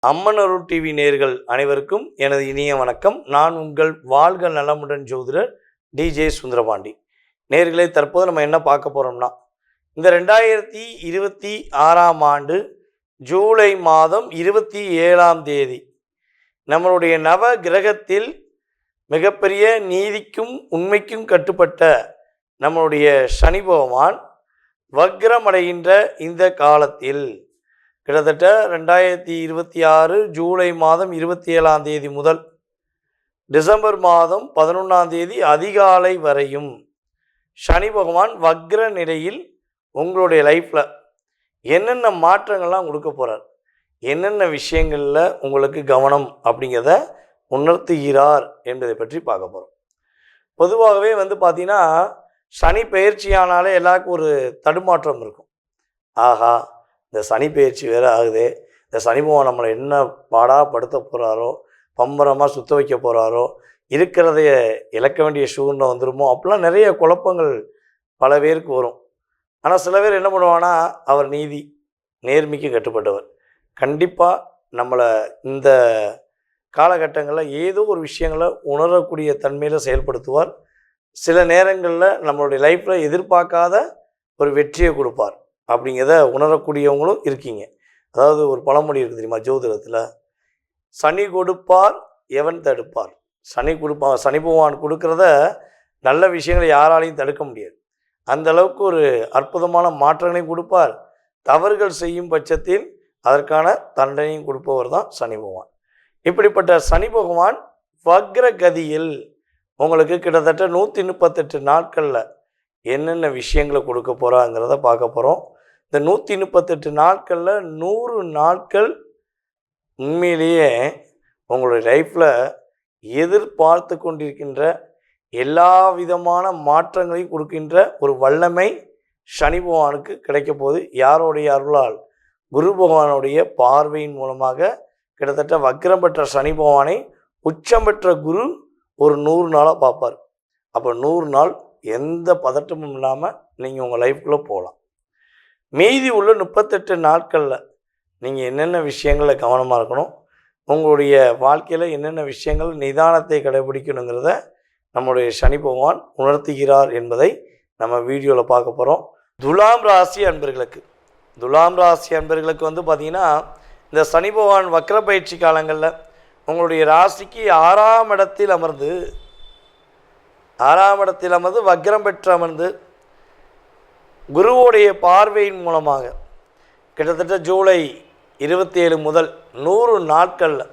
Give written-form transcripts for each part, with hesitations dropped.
அம்மன் அருள் TV நேயர்கள் அனைவருக்கும் எனது இனிய வணக்கம். நான் உங்கள் வாழ்க நலமுடன் ஜோதிடர் டிஜே சுந்தரபாண்டி. நேயர்களே, தற்போது நம்ம என்ன பார்க்க போகிறோம்னா, இந்த 2026ஆம் ஆண்டு ஜூலை மாதம் 27ஆம் தேதி நம்மளுடைய நவ கிரகத்தில் மிகப்பெரிய நீதிக்கும் உண்மைக்கும் கட்டுப்பட்ட நம்மளுடைய சனி பகவான் வக்ரமடைகின்ற இந்த காலத்தில் கிட்டத்தட்ட 2026 ஜூலை மாதம் 27ஆம் தேதி முதல் டிசம்பர் மாதம் 11ஆம் தேதி அதிகாலை வரையும் சனி பகவான் வக்ர நிலையில் உங்களுடைய லைஃப்பில் என்னென்ன மாற்றங்கள்லாம் கொடுக்க போகிறார், என்னென்ன விஷயங்களில் உங்களுக்கு கவனம் அப்படிங்கிறத உணர்த்துகிறார் என்பதை பற்றி பார்க்க போகிறோம். பொதுவாகவே பார்த்தீங்கன்னா, சனி பயிற்சியானாலே எல்லாருக்கும் ஒரு தடுமாற்றம் இருக்கும். ஆஹா, இந்த சனி பயிற்சி வேறு ஆகுது, இந்த சனி பகவான் நம்மளை என்ன பாடாப்படுத்த போகிறாரோ, பம்பரமாக சுத்த வைக்க போகிறாரோ, இருக்கிறதைய இழக்க வேண்டிய சூழ்நிலை வந்துடுமோ, அப்படிலாம் நிறைய குழப்பங்கள் பல பேருக்கு வரும். ஆனால் சில பேர் என்ன பண்ணுவாங்கன்னா, அவர் நீதி நேர்மைக்கு கட்டுப்பட்டவர், கண்டிப்பாக நம்மளை இந்த காலகட்டங்களில் ஏதோ ஒரு விஷயங்களை உணரக்கூடிய தன்மையில் செயல்படுத்துவார். சில நேரங்களில் நம்மளுடைய லைஃப்பில் எதிர்பார்க்காத ஒரு வெற்றியை கொடுப்பார் அப்படிங்கிறத உணரக்கூடியவங்களும் இருக்கீங்க. அதாவது ஒரு பழமொழி இருக்குது தெரியுமா, ஜோதிடத்தில், சனி கொடுப்பார் எவன் தடுப்பார். சனி பகவான் கொடுக்குறத நல்ல விஷயங்களை யாராலையும் தடுக்க முடியாது. அந்த அளவுக்கு ஒரு அற்புதமான மாற்றங்களையும் கொடுப்பார். தவறுகள் செய்யும் பட்சத்தில் அதற்கான தண்டனையும் கொடுப்பவர் தான் சனி பகவான். இப்படிப்பட்ட சனி பகவான் வக்ர கதியில் உங்களுக்கு கிட்டத்தட்ட 138 நாட்களில் என்னென்ன விஷயங்களை கொடுக்க போகிறாங்கிறத பார்க்க போகிறோம். இந்த 138 நாட்களில் 100 நாட்கள் உண்மையிலேயே உங்களுடைய லைஃப்பில் எதிர்பார்த்து கொண்டிருக்கின்ற எல்லா விதமான மாற்றங்களையும் கொடுக்கின்ற ஒரு வல்லமை சனி பகவானுக்கு கிடைக்க போது. யாருடைய அருளால்? குரு பகவானுடைய பார்வையின் மூலமாக. கிட்டத்தட்ட வக்ரம் பெற்ற சனி பகவானை உச்சம் பெற்ற குரு ஒரு 100 நாளாக பார்ப்பார். அப்போ 100 நாள் எந்த பதட்டமும் இல்லாமல் நீங்கள் உங்கள் லைஃப்குள்ளே போகலாம். மீதி உள்ள 38 நாட்களில் நீங்கள் என்னென்ன விஷயங்களில் கவனமாக இருக்கணும், உங்களுடைய வாழ்க்கையில் என்னென்ன விஷயங்கள் நிதானத்தை கடைபிடிக்கணுங்கிறத நம்முடைய சனி பகவான் உணர்த்துகிறார் என்பதை நம்ம வீடியோவில் பார்க்க போகிறோம். துலாம் ராசி அன்பர்களுக்கு பார்த்திங்கன்னா, இந்த சனி பகவான் வக்ர பயிற்சி காலங்களில் உங்களுடைய ராசிக்கு 6ஆம் இடத்தில் அமர்ந்து வக்ரம் பெற்று அமர்ந்து குருவுடைய பார்வையின் மூலமாக கிட்டத்தட்ட ஜூலை 27 முதல் 100 நாட்களில்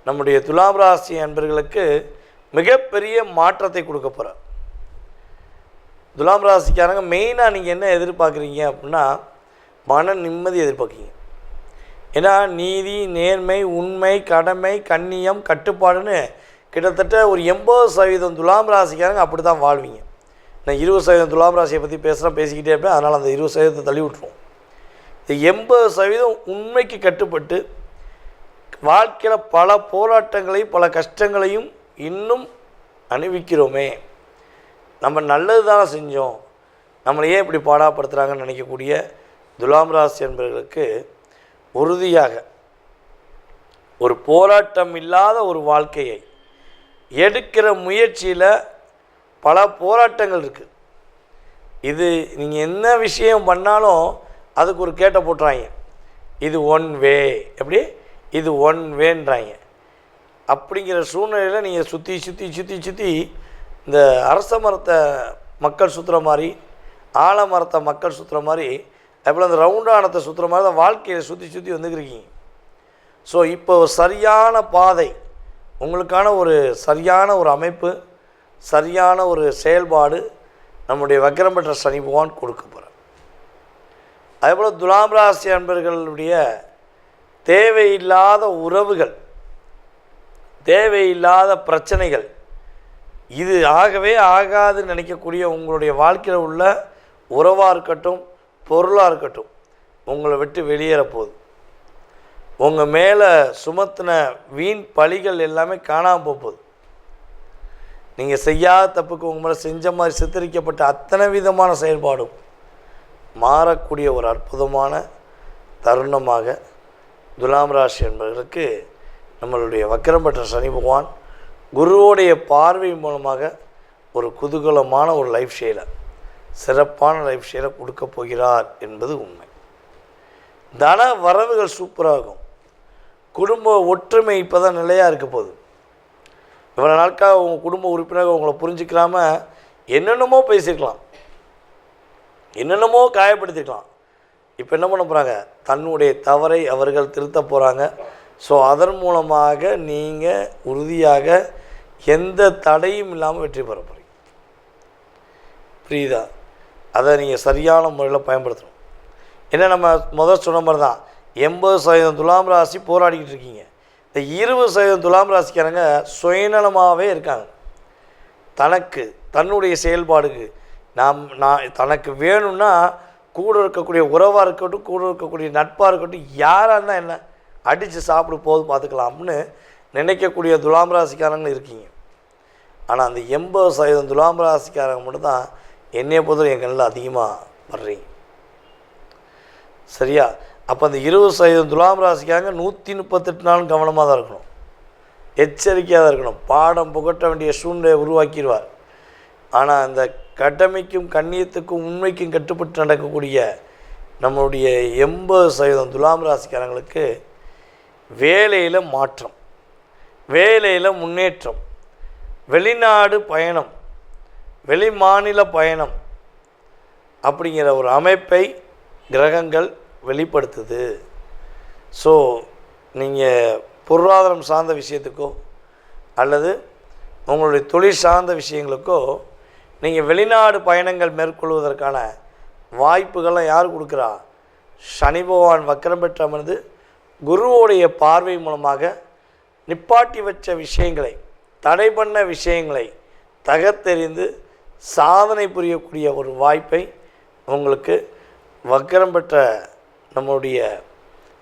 நம்முடைய துலாம் ராசி அன்பர்களுக்கு மிகப்பெரிய மாற்றத்தை கொடுக்க போகிறார். துலாம் ராசிக்காரங்க மெயினாக நீங்கள் என்ன எதிர்பார்க்குறீங்க அப்படின்னா, மன நிம்மதி எதிர்பார்க்குறீங்க. ஏன்னா நீதி, நேர்மை, உண்மை, கடமை, கண்ணியம், கட்டுப்பாடுன்னு கிட்டத்தட்ட ஒரு 80% துலாம் ராசிக்காரங்க அப்படி தான் வாழ்வீங்க. நான் 20% துலாம் ராசியை பற்றி பேசிக்கிட்டே இருப்பேன், அதனால் அந்த 20% தள்ளி விட்டுருவோம். இந்த 80% உண்மைக்கு கட்டுப்பட்டு வாழ்க்கையில் பல போராட்டங்களையும் பல கஷ்டங்களையும் இன்னும் அனுபவிக்கிறோமே, நம்ம நல்லது தானே செஞ்சோம், நம்மளை ஏன் இப்படி பாடாப்படுத்துகிறாங்கன்னு நினைக்கக்கூடிய துலாம் ராசி என்பவர்களுக்கு உறுதியாக ஒரு போராட்டம் இல்லாத ஒரு வாழ்க்கையை எடுக்கிற முயற்சியில் பல போராட்டங்கள் இருக்குது. இது நீங்கள் என்ன விஷயம் பண்ணாலும் அதுக்கு ஒரு கேட்டை போட்டுறாங்க. இது ஒன் வே, எப்படி இது ஒன் வேன்றாங்க. அப்படிங்கிற சூழ்நிலையில் நீங்கள் சுற்றி இந்த அரச மரத்தை மக்கள் சுற்றுற மாதிரி, ஆலமரத்தை மக்கள் சுற்றுற மாதிரி, அதுபோல் அந்த ரவுண்டானத்தை சுற்றுற மாதிரி தான் வாழ்க்கையை சுற்றி வந்துருக்கீங்க. ஸோ இப்போ ஒரு சரியான பாதை, உங்களுக்கான ஒரு சரியான ஒரு அமைப்பு, சரியான ஒரு செயல்பாடு நம்முடைய வக்ரம் பெற்ற சனி பகவான் கொடுக்க போகிறார். அதேபோல் துலாம் ராசி அன்பர்களுடைய தேவையில்லாத உறவுகள், தேவையில்லாத பிரச்சனைகள், இது ஆகவே ஆகாதுன்னு நினைக்கக்கூடிய உங்களுடைய வாழ்க்கையில் உள்ள உறவாக இருக்கட்டும், பொருளாக இருக்கட்டும், உங்களை விட்டு வெளியேற போகுது. உங்கள் மேலே சுமத்தின வீண் பழிகள் எல்லாமே காணாமல் போகுது. நீங்கள் செய்யாத தப்புக்கு உங்கள் மேலே செஞ்ச மாதிரி சித்தரிக்கப்பட்ட அத்தனை விதமான செயல்பாடும் மாறக்கூடிய ஒரு அற்புதமான தருணமாக துலாம் ராசி என்பவர்களுக்கு நம்மளுடைய வக்கரம் பெற்ற சனி பகவான் குருவோடைய பார்வை மூலமாக ஒரு குதூகலமான ஒரு லைஃப் ஸ்டைலை, சிறப்பான லைஃப் ஸ்டைலை கொடுக்க போகிறார் என்பது உண்மை. தன வரவுகள் சூப்பராகும். குடும்ப ஒற்றுமை இப்போ தான் நிலையாக இருக்க போகுது. இவ்வளோ நாட்காக உங்கள் குடும்ப உறுப்பினர்கள் உங்களை புரிஞ்சிக்கலாம என்னென்னமோ பேசியிருக்கலாம், என்னென்னமோ காயப்படுத்திருக்கலாம். இப்போ என்ன பண்ண போகிறாங்க, தன்னுடைய தவறை அவர்கள் திருத்த போகிறாங்க. ஸோ அதன் மூலமாக நீங்கள் உறுதியாக எந்த தடையும் இல்லாமல் வெற்றி பெற போகிறீங்க. புரியுதா? அதை நீங்கள் சரியான முறையில் பயன்படுத்தணும். ஏன்னா நம்ம முதல் சொன்ன மாதிரி தான் 80% துலாம் ராசி போராடிக்கிட்டு இருக்கீங்க. இந்த 20% துலாம் ராசிக்காரங்க சுயநலமாகவே இருக்காங்க. தன்னுடைய செயல்பாடுக்கு நான் தனக்கு வேணும்னா கூட இருக்கக்கூடிய உறவாக இருக்கட்டும், கூட இருக்கக்கூடிய நட்பாக இருக்கட்டும், யாராக இருந்தால் என்ன அடித்து சாப்பிடு போது பார்த்துக்கலாம்னு நினைக்கக்கூடிய துலாம் ராசிக்காரங்க இருக்கீங்க. ஆனால் அந்த 80% துலாம் ராசிக்காரங்க மட்டும்தான் என்னைய பொறுத்தவரை என் கண்ணில் அதிகமாக வர்றீங்க. சரியா? அப்போ அந்த 20% துலாம் ராசிக்காரங்க 138 நாளும் கவனமாக தான் இருக்கணும், எச்சரிக்கையாக தான் இருக்கணும். பாடம் புகட்ட வேண்டிய சூழ்நிலையை உருவாக்கிடுவார். ஆனால் அந்த கடமைக்கும் கண்ணியத்துக்கும் உண்மைக்கும் கட்டுப்பட்டு நடக்கக்கூடிய நம்மளுடைய 80% துலாம் ராசிக்காரங்களுக்கு வேலையில் மாற்றம், வேலையில் முன்னேற்றம், வெளிநாடு பயணம், வெளி மாநில பயணம் அப்படிங்கிற ஒரு அமைப்பை கிரகங்கள் வெளிப்படுத்துது. ஸோ நீங்கள் பொருளாதாரம் சார்ந்த விஷயத்துக்கோ அல்லது உங்களுடைய தொழில் சார்ந்த விஷயங்களுக்கோ நீங்கள் வெளிநாடு பயணங்கள் மேற்கொள்வதற்கான வாய்ப்புகளை யார் கொடுக்குறா? சனி பகவான் வக்கரம் பெற்று அமர்ந்து குருவோடைய பார்வை மூலமாக நிப்பாட்டி வச்ச விஷயங்களை, தடை பண்ண விஷயங்களை தகர்த்தெறிந்து சாதனை புரியக்கூடிய ஒரு வாய்ப்பை உங்களுக்கு வக்கரம் பெற்ற நம்முடைய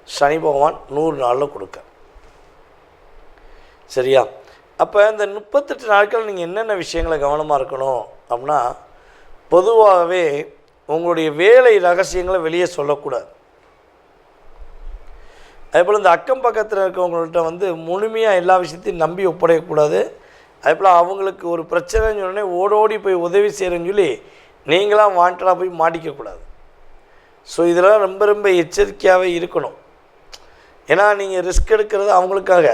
சனி பகவான் 100 நாளில் கொடுக்க. சரியா? அப்போ இந்த 38 நாட்கள் நீங்கள் என்னென்ன விஷயங்களை கவனமாக இருக்கணும் அப்படின்னா, பொதுவாகவே உங்களுடைய வேலை ரகசியங்களை வெளியே சொல்லக்கூடாது. அதேபோல் இந்த அக்கம் பக்கத்தில் இருக்கவங்கள்ட்ட முழுமையாக எல்லா விஷயத்தையும் நம்பி ஒப்படைக்கக்கூடாது. அதேபோல் அவங்களுக்கு ஒரு பிரச்சனைன்னு சொன்னோடனே ஓடோடி போய் உதவி செய்கிறேன்னு சொல்லி நீங்களாம் வாண்டடாக போய் மாட்டிக்கக்கூடாது. ஸோ இதெல்லாம் ரொம்ப ரொம்ப எச்சரிக்கையாகவே இருக்கணும். ஏன்னா நீங்கள் ரிஸ்க் எடுக்கிறது அவங்களுக்காக,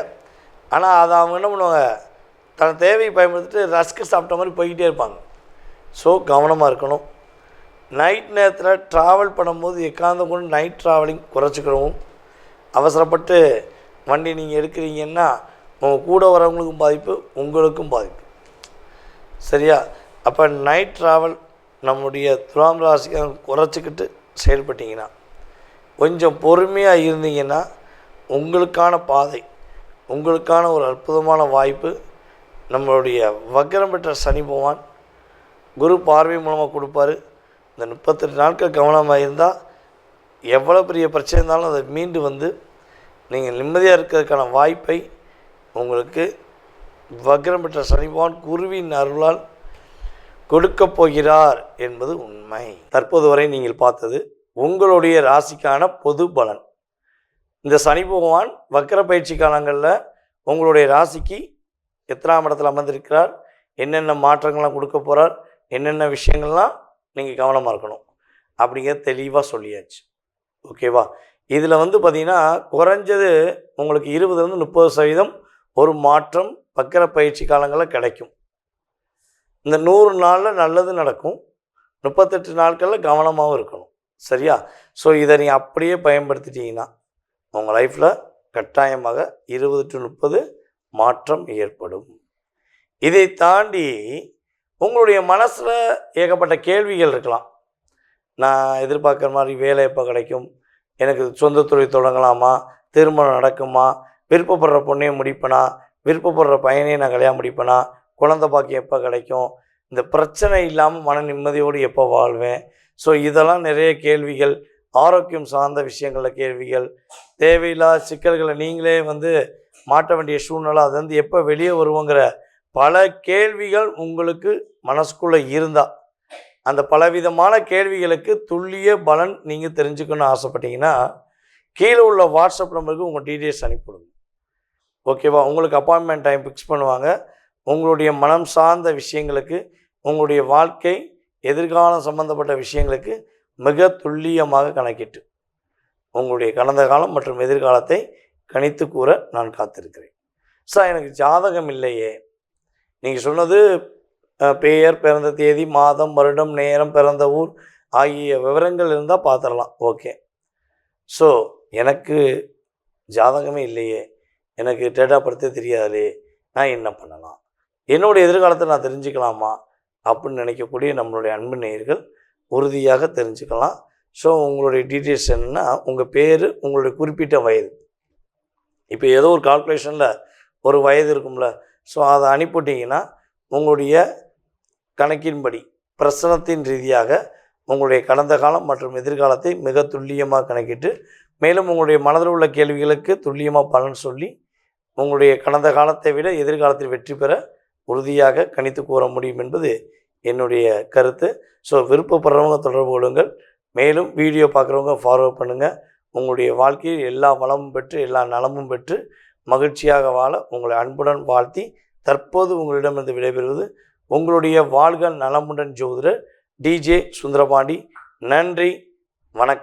ஆனால் அதை அவங்க என்ன பண்ணுவாங்க, தன் தேவையை பயன்படுத்திட்டு ரஸ்க்கு சாப்பிட்ட மாதிரி போய்கிட்டே இருப்பாங்க. ஸோ கவனமாக இருக்கணும். நைட் நேரத்தில் ட்ராவல் பண்ணும்போது எக்காந்த கொண்டு நைட் ட்ராவலிங் குறைச்சிக்கிறவும். அவசரப்பட்டு வண்டி நீங்கள் எடுக்கிறீங்கன்னா உங்கள் கூட வரவங்களுக்கும் பாதிப்பு, உங்களுக்கும் பாதிப்பு. சரியா? அப்போ நைட் ட்ராவல் நம்முடைய துலாம் ராசிக்கு குறைச்சிக்கிட்டு செயல்பட்டிங்கன்னா, கொஞ்சம் பொறுமையாக இருந்தீங்கன்னா உங்களுக்கான பாதை, உங்களுக்கான ஒரு அற்புதமான வாய்ப்பு நம்மளுடைய வக்கரம் பெற்ற சனி பகவான் குரு பார்வை மூலமாக கொடுப்பார். இந்த 38 நாட்கள் கவனமாக இருந்தால் எவ்வளோ பெரிய பிரச்சனை இருந்தாலும் அதை மீண்டு நீங்கள் நிம்மதியாக இருக்கிறதுக்கான வாய்ப்பை உங்களுக்கு வக்கரம் பெற்ற சனி பகவான் குருவின் அருளால் கொடுக்கப் போகிறார் என்பது உண்மை. தற்போது வரை நீங்கள் பார்த்தது உங்களுடைய ராசிக்கான பொது பலன். இந்த சனி பகவான் வக்கர பயிற்சி காலங்களில் உங்களுடைய ராசிக்கு எத்தனாம் இடத்துல அமர்ந்திருக்கிறார், என்னென்ன மாற்றங்கள்லாம் கொடுக்க போகிறார், என்னென்ன விஷயங்கள்லாம் நீங்கள் கவனமாக இருக்கணும் அப்படிங்கிறத தெளிவாக சொல்லியாச்சு. ஓகேவா? இதில் பார்த்திங்கன்னா குறைஞ்சது உங்களுக்கு 20-30% ஒரு மாற்றம் வக்கர பயிற்சி காலங்களில் கிடைக்கும். இந்த 100 நாளில் நல்லது நடக்கும், 38 நாட்களில் கவனமாகவும் இருக்கணும். சரியா? ஸோ இதை நீங்கள் அப்படியே பயன்படுத்திட்டீங்கன்னா உங்கள் லைஃப்பில் கட்டாயமாக 20-30 மாற்றம் ஏற்படும். இதை தாண்டி உங்களுடைய மனசில் ஏகப்பட்ட கேள்விகள் இருக்கலாம். நான் எதிர்பார்க்குற மாதிரி வேலை எப்போ கிடைக்கும், எனக்கு சொந்த தொழில் தொடங்கலாமா, திருமணம் நடக்குமா, விருப்பப்படுற பொண்ணையை முடிப்பேனா, விருப்பப்படுற பையனையும் நான் கல்யாணம் முடிப்பேனா, குழந்தை பாக்கியம் எப்போ கிடைக்கும், இந்த பிரச்சனை இல்லாமல் மன நிம்மதியோடு எப்போ வாழ்வேன். ஸோ இதெல்லாம் நிறைய கேள்விகள், ஆரோக்கியம் சார்ந்த விஷயங்களில் கேள்விகள், தேவையில்லாத சிக்கல்களை நீங்களே மாட்ட வேண்டிய சூழ்நிலை, அது எப்போ வெளியே வருவோங்கிற பல கேள்விகள் உங்களுக்கு மனசுக்குள்ளே இருந்தால், அந்த பலவிதமான கேள்விகளுக்கு துல்லிய பலன் நீங்கள் தெரிஞ்சுக்கணும்னு ஆசைப்பட்டீங்கன்னா கீழே உள்ள வாட்ஸ்அப் நம்பருக்கு உங்கள் டீட்டெயில்ஸ் அனுப்பிவிடுங்க. ஓகேவா? உங்களுக்கு அப்பாயின்மெண்ட் டைம் ஃபிக்ஸ் பண்ணுவாங்க. உங்களுடைய மனம் சார்ந்த விஷயங்களுக்கு, உங்களுடைய வாழ்க்கை எதிர்காலம் சம்பந்தப்பட்ட விஷயங்களுக்கு மிக துல்லியமாக கணக்கிட்டு உங்களுடைய கடந்த காலம் மற்றும் எதிர்காலத்தை கணித்து கூற நான் காத்திருக்கிறேன். சார், எனக்கு ஜாதகம் இல்லையே. நீங்கள் சொன்னது பெயர், பிறந்த தேதி, மாதம், வருடம், நேரம், பிறந்த ஊர் ஆகிய விவரங்கள் இருந்தால் பார்த்துடலாம். ஓகே. ஸோ எனக்கு ஜாதகமே இல்லையே, எனக்கு டேட் ஆஃப் பர்த்தே தெரியாதே, நான் என்ன பண்ணலாம், என்னுடைய எதிர்காலத்தை நான் தெரிஞ்சுக்கலாமா அப்படின்னு நினைக்கக்கூடிய நம்மளுடைய அன்பு நேயர்கள் உறுதியாக தெரிஞ்சுக்கலாம். ஸோ உங்களுடைய டீட்டெயில்ஸ் என்னென்னா, உங்கள் பேர், உங்களுடைய குறிப்பிட்ட வயது. இப்போ ஏதோ ஒரு கால்குலேஷனில் ஒரு வயது இருக்கும்ல, ஸோ அதை அனுப்பிவிட்டிங்கன்னா உங்களுடைய கணக்கின்படி பிரசனத்தின் ரீதியாக உங்களுடைய கடந்த காலம் மற்றும் எதிர்காலத்தை மிக துல்லியமாக கணக்கிட்டு, மேலும் உங்களுடைய மனதில் உள்ள கேள்விகளுக்கு துல்லியமாக பலன் சொல்லி உங்களுடைய கடந்த காலத்தை விட எதிர்காலத்தில் வெற்றி பெற உறுதியாக கணித்து கூற முடியும் என்பது என்னுடைய கருத்து. ஸோ விருப்பப்படுறவங்க தொடர்பு கொள்ளுங்கள். மேலும் வீடியோ பார்க்குறவங்க ஃபார்வர்ட் பண்ணுங்கள். உங்களுடைய வாழ்க்கையில் எல்லா வளமும் பெற்று எல்லா நலமும் பெற்று மகிழ்ச்சியாக வாழ உங்களை அன்புடன் வாழ்த்தி தற்போது உங்களிடமிருந்து விடைபெறுவது உங்களுடைய வாழ்க நலமுடன் ஜோதிடர் DJ சுந்தரபாண்டி. நன்றி, வணக்கம்.